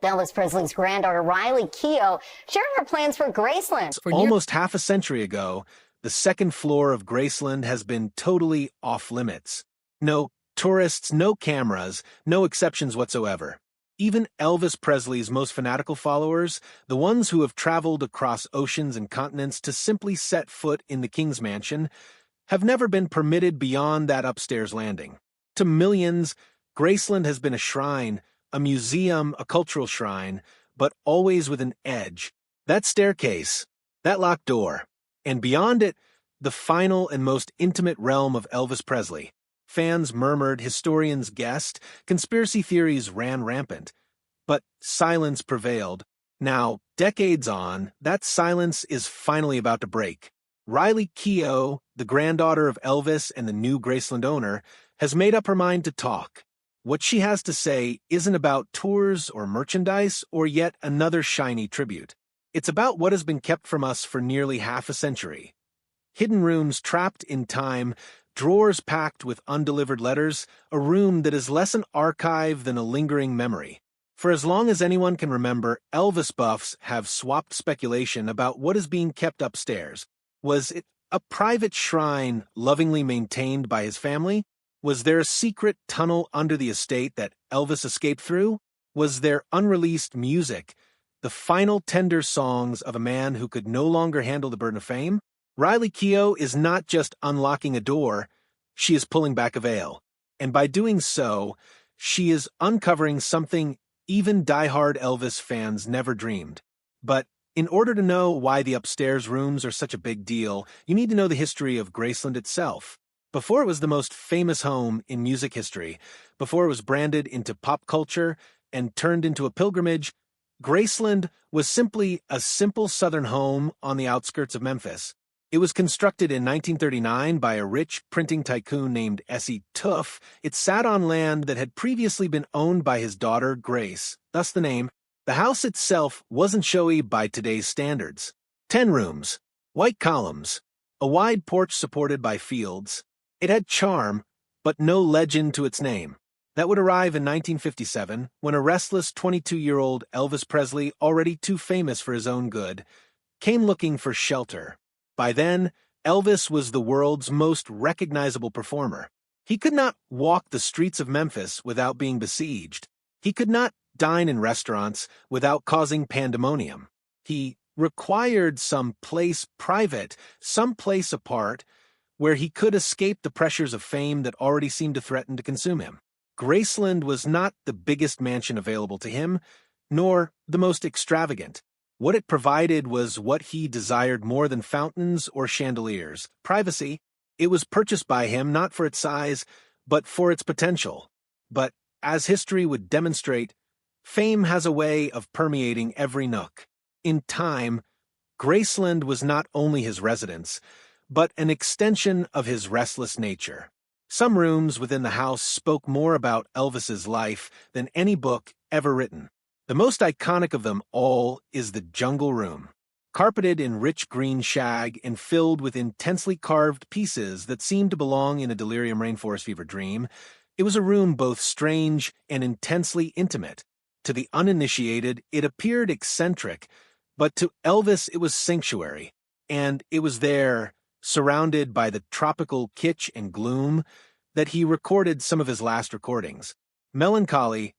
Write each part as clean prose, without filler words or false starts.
Elvis Presley's granddaughter, Riley Keough, sharing her plans for Graceland. Almost half a century ago, the second floor of Graceland has been totally off-limits. No tourists, no cameras, no exceptions whatsoever. Even Elvis Presley's most fanatical followers, the ones who have traveled across oceans and continents to simply set foot in the King's Mansion, have never been permitted beyond that upstairs landing. To millions, Graceland has been a shrine, a museum, a cultural shrine, but always with an edge. That staircase, that locked door, and beyond it, the final and most intimate realm of Elvis Presley. Fans murmured, historians guessed, conspiracy theories ran rampant. But silence prevailed. Now, decades on, that silence is finally about to break. Riley Keough, the granddaughter of Elvis and the new Graceland owner, has made up her mind to talk. What she has to say isn't about tours or merchandise or yet another shiny tribute. It's about what has been kept from us for nearly half a century. Hidden rooms trapped in time, drawers packed with undelivered letters, a room that is less an archive than a lingering memory. For as long as anyone can remember, Elvis buffs have swapped speculation about what is being kept upstairs. Was it a private shrine lovingly maintained by his family? Was there a secret tunnel under the estate that Elvis escaped through? Was there unreleased music, the final tender songs of a man who could no longer handle the burden of fame? Riley Keough is not just unlocking a door, she is pulling back a veil. And by doing so, she is uncovering something even die-hard Elvis fans never dreamed. But in order to know why the upstairs rooms are such a big deal, you need to know the history of Graceland itself. Before it was the most famous home in music history, before it was branded into pop culture and turned into a pilgrimage, Graceland was simply a simple southern home on the outskirts of Memphis. It was constructed in 1939 by a rich printing tycoon named S.E. Tuff. It sat on land that had previously been owned by his daughter, Grace, thus the name. The house itself wasn't showy by today's standards. 10 rooms, white columns, a wide porch supported by fields. It had charm, but no legend to its name. That would arrive in 1957, when a restless 22-year-old Elvis Presley, already too famous for his own good, came looking for shelter. By then, Elvis was the world's most recognizable performer. He could not walk the streets of Memphis without being besieged. He could not dine in restaurants without causing pandemonium. He required some place private, some place apart, where he could escape the pressures of fame that already seemed to threaten to consume him. Graceland was not the biggest mansion available to him, nor the most extravagant. What it provided was what he desired more than fountains or chandeliers: privacy. It was purchased by him not for its size, but for its potential. But, as history would demonstrate, fame has a way of permeating every nook. In time, Graceland was not only his residence, but an extension of his restless nature. Some rooms within the house spoke more about Elvis's life than any book ever written. The most iconic of them all is the Jungle Room. Carpeted in rich green shag and filled with intensely carved pieces that seemed to belong in a delirium rainforest fever dream, it was a room both strange and intensely intimate. To the uninitiated, it appeared eccentric, but to Elvis it was sanctuary, and it was there, surrounded by the tropical kitsch and gloom, that he recorded some of his last recordings. Melancholy,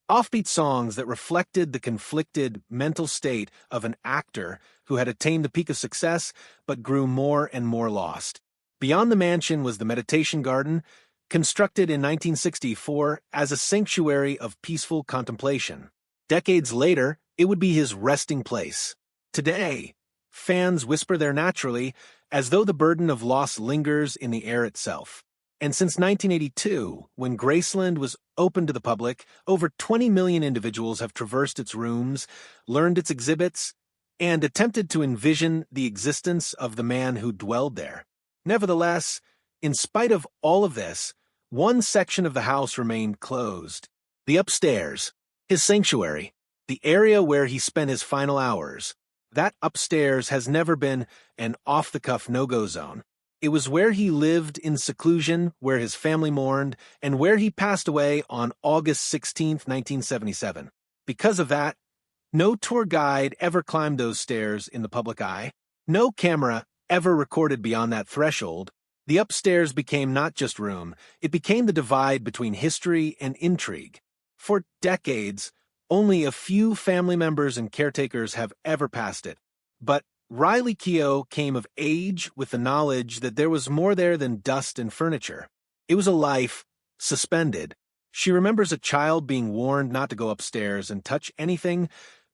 offbeat songs that reflected the conflicted mental state of an actor who had attained the peak of success but grew more and more lost. Beyond the mansion was the meditation garden, constructed in 1964 as a sanctuary of peaceful contemplation. Decades later, it would be his resting place. Today, fans whisper there naturally, as though the burden of loss lingers in the air itself. And since 1982, when Graceland was open to the public, over 20 million individuals have traversed its rooms, learned its exhibits, and attempted to envision the existence of the man who dwelled there. Nevertheless, in spite of all of this, one section of the house remained closed. The upstairs, his sanctuary, the area where he spent his final hours. That upstairs has never been an off-the-cuff no-go zone. It was where he lived in seclusion, where his family mourned, and where he passed away on August 16, 1977. Because of that, no tour guide ever climbed those stairs in the public eye. No camera ever recorded beyond that threshold. The upstairs became not just room, it became the divide between history and intrigue. For decades, only a few family members and caretakers have ever passed it. But Riley Keough came of age with the knowledge that there was more there than dust and furniture. It was a life suspended. She remembers a child being warned not to go upstairs and touch anything,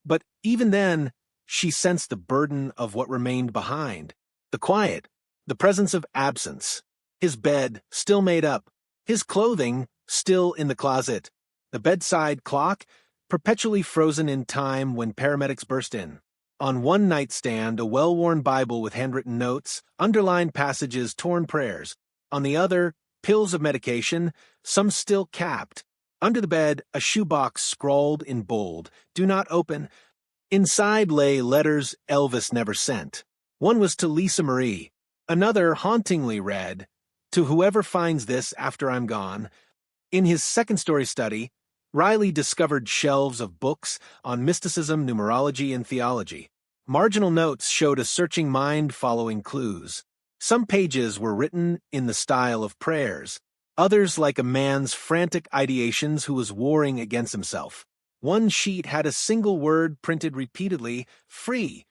but even then, she sensed the burden of what remained behind. The quiet, the presence of absence. His bed still made up, his clothing still in the closet, the bedside clock perpetually frozen in time when paramedics burst in. On one nightstand, a well-worn Bible with handwritten notes, underlined passages, torn prayers. On the other, pills of medication, some still capped. Under the bed, a shoebox scrawled in bold, "Do not open." Inside lay letters Elvis never sent. One was to Lisa Marie. Another hauntingly read, "To whoever finds this after I'm gone." In his second-story study, Riley discovered shelves of books on mysticism, numerology, and theology. Marginal notes showed a searching mind following clues. Some pages were written in the style of prayers, others like a man's frantic ideations who was warring against himself. One sheet had a single word printed repeatedly, "free."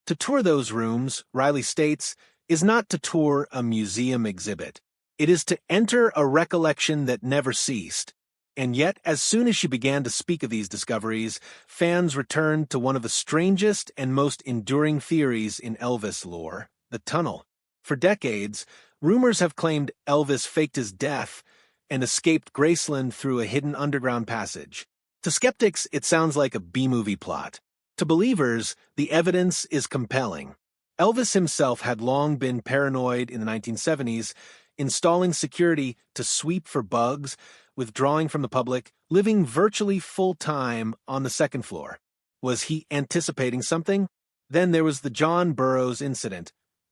To tour those rooms, Riley states, is not to tour a museum exhibit. It is to enter a recollection that never ceased. And yet, as soon as she began to speak of these discoveries, fans returned to one of the strangest and most enduring theories in Elvis lore, the tunnel. For decades, rumors have claimed Elvis faked his death and escaped Graceland through a hidden underground passage. To skeptics, it sounds like a B-movie plot. To believers, the evidence is compelling. Elvis himself had long been paranoid in the 1970s, installing security to sweep for bugs, withdrawing from the public, living virtually full-time on the second floor. Was he anticipating something? Then there was the John Burroughs incident.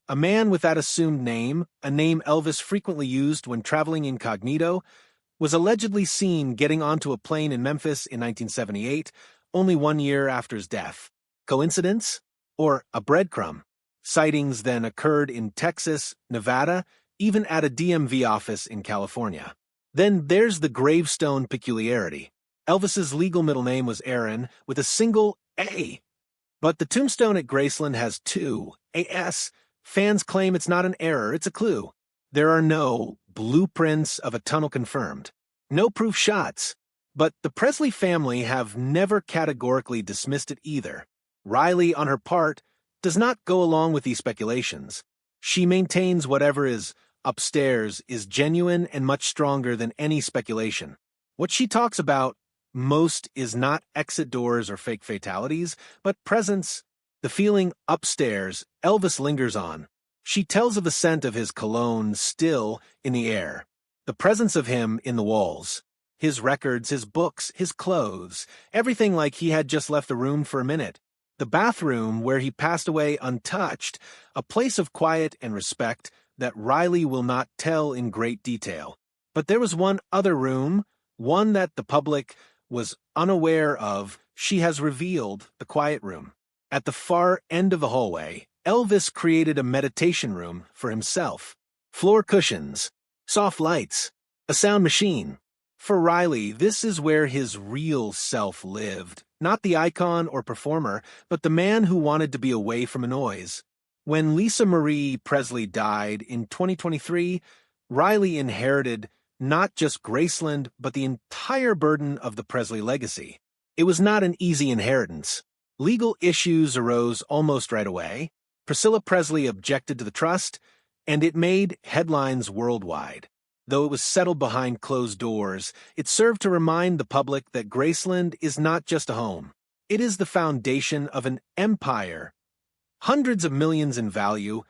A man with that assumed name, a name Elvis frequently used when traveling incognito, was allegedly seen getting onto a plane in Memphis in 1978, only 1 year after his death. Coincidence? Or a breadcrumb? Sightings then occurred in Texas, Nevada, even at a DMV office in California. Then there's the gravestone peculiarity. Elvis's legal middle name was Aaron, with a single A. But the tombstone at Graceland has two AS. Fans claim it's not an error, it's a clue. There are no blueprints of a tunnel confirmed. No proof shots. But the Presley family have never categorically dismissed it either. Riley, on her part, does not go along with these speculations. She maintains whatever is upstairs is genuine and much stronger than any speculation. What she talks about most is not exit doors or fake fatalities, but presence. The feeling upstairs Elvis lingers on. She tells of the scent of his cologne still in the air, the presence of him in the walls, his records, his books, his clothes, everything like he had just left the room for a minute. The bathroom where he passed away untouched, a place of quiet and respect that Riley will not tell in great detail. But there was one other room, one that the public was unaware of. She has revealed the quiet room. At the far end of the hallway, Elvis created a meditation room for himself. Floor cushions, soft lights, a sound machine. For Riley, this is where his real self lived. Not the icon or performer, but the man who wanted to be away from a noise. When Lisa Marie Presley died in 2023, Riley inherited not just Graceland, but the entire burden of the Presley legacy. It was not an easy inheritance. Legal issues arose almost right away. Priscilla Presley objected to the trust, and it made headlines worldwide. Though it was settled behind closed doors, it served to remind the public that Graceland is not just a home. It is the foundation of an empire, hundreds of millions in value,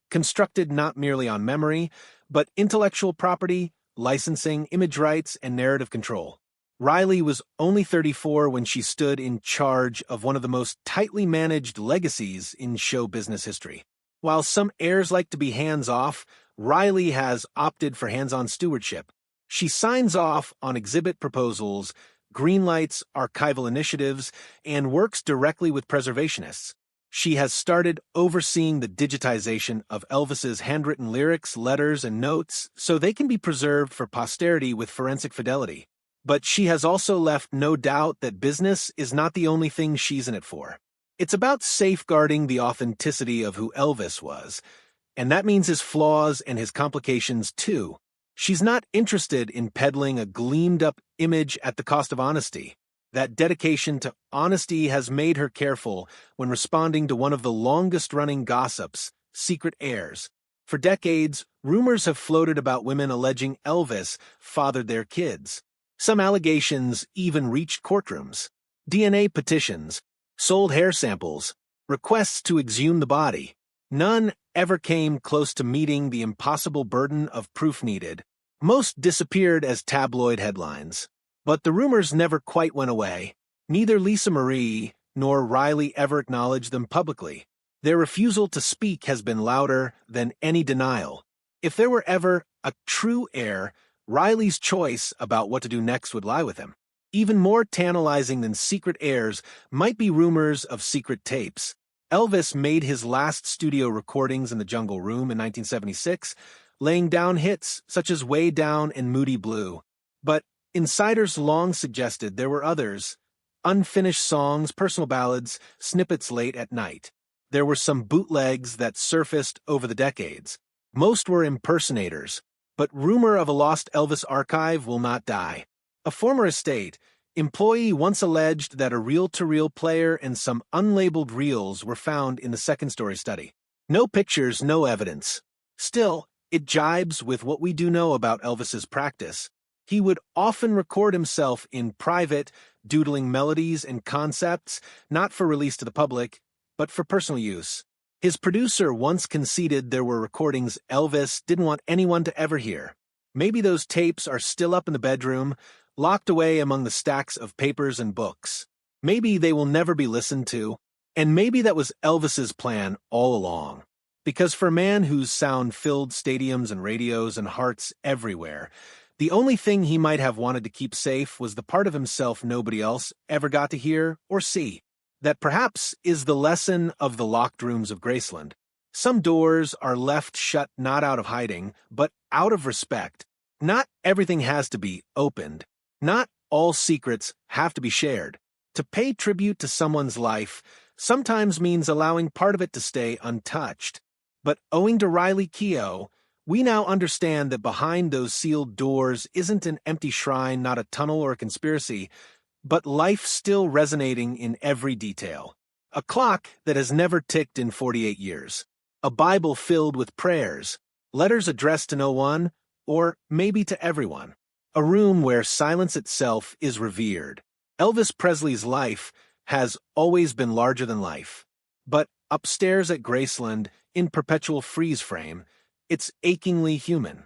constructed not merely on memory, but intellectual property, licensing, image rights, and narrative control. Riley was only 34 when she stood in charge of one of the most tightly managed legacies in show business history. While some heirs like to be hands-off, Riley has opted for hands-on stewardship. She signs off on exhibit proposals, greenlights archival initiatives, and works directly with preservationists. She has started overseeing the digitization of Elvis's handwritten lyrics, letters, and notes so they can be preserved for posterity with forensic fidelity. But she has also left no doubt that business is not the only thing she's in it for. It's about safeguarding the authenticity of who Elvis was, and that means his flaws and his complications too. She's not interested in peddling a gleamed-up image at the cost of honesty. That dedication to honesty has made her careful when responding to one of the longest-running gossips, secret heirs. For decades, rumors have floated about women alleging Elvis fathered their kids. Some allegations even reached courtrooms. DNA petitions, sold hair samples, requests to exhume the body. None ever came close to meeting the impossible burden of proof needed. Most disappeared as tabloid headlines. But the rumors never quite went away. Neither Lisa Marie nor Riley ever acknowledged them publicly. Their refusal to speak has been louder than any denial. If there were ever a true heir, Riley's choice about what to do next would lie with him. Even more tantalizing than secret heirs might be rumors of secret tapes. Elvis made his last studio recordings in the Jungle Room in 1976, laying down hits such as Way Down and Moody Blue. But insiders long suggested there were others. Unfinished songs, personal ballads, snippets late at night. There were some bootlegs that surfaced over the decades. Most were impersonators, but rumor of a lost Elvis archive will not die. A former estate employee once alleged that a reel-to-reel player and some unlabeled reels were found in the second-story study. No pictures, no evidence. Still, it jibes with what we do know about Elvis's practice. He would often record himself in private, doodling melodies and concepts, not for release to the public, but for personal use. His producer once conceded there were recordings Elvis didn't want anyone to ever hear. Maybe those tapes are still up in the bedroom, locked away among the stacks of papers and books. Maybe they will never be listened to, and maybe that was Elvis's plan all along. Because for a man whose sound filled stadiums and radios and hearts everywhere, the only thing he might have wanted to keep safe was the part of himself nobody else ever got to hear or see. That perhaps is the lesson of the locked rooms of Graceland. Some doors are left shut not out of hiding, but out of respect. Not everything has to be opened. Not all secrets have to be shared. To pay tribute to someone's life sometimes means allowing part of it to stay untouched. But owing to Riley Keough, we now understand that behind those sealed doors isn't an empty shrine, not a tunnel or a conspiracy, but life still resonating in every detail. A clock that has never ticked in 48 years. A Bible filled with prayers, letters addressed to no one, or maybe to everyone. A room where silence itself is revered. Elvis Presley's life has always been larger than life. But upstairs at Graceland, in perpetual freeze frame, it's achingly human.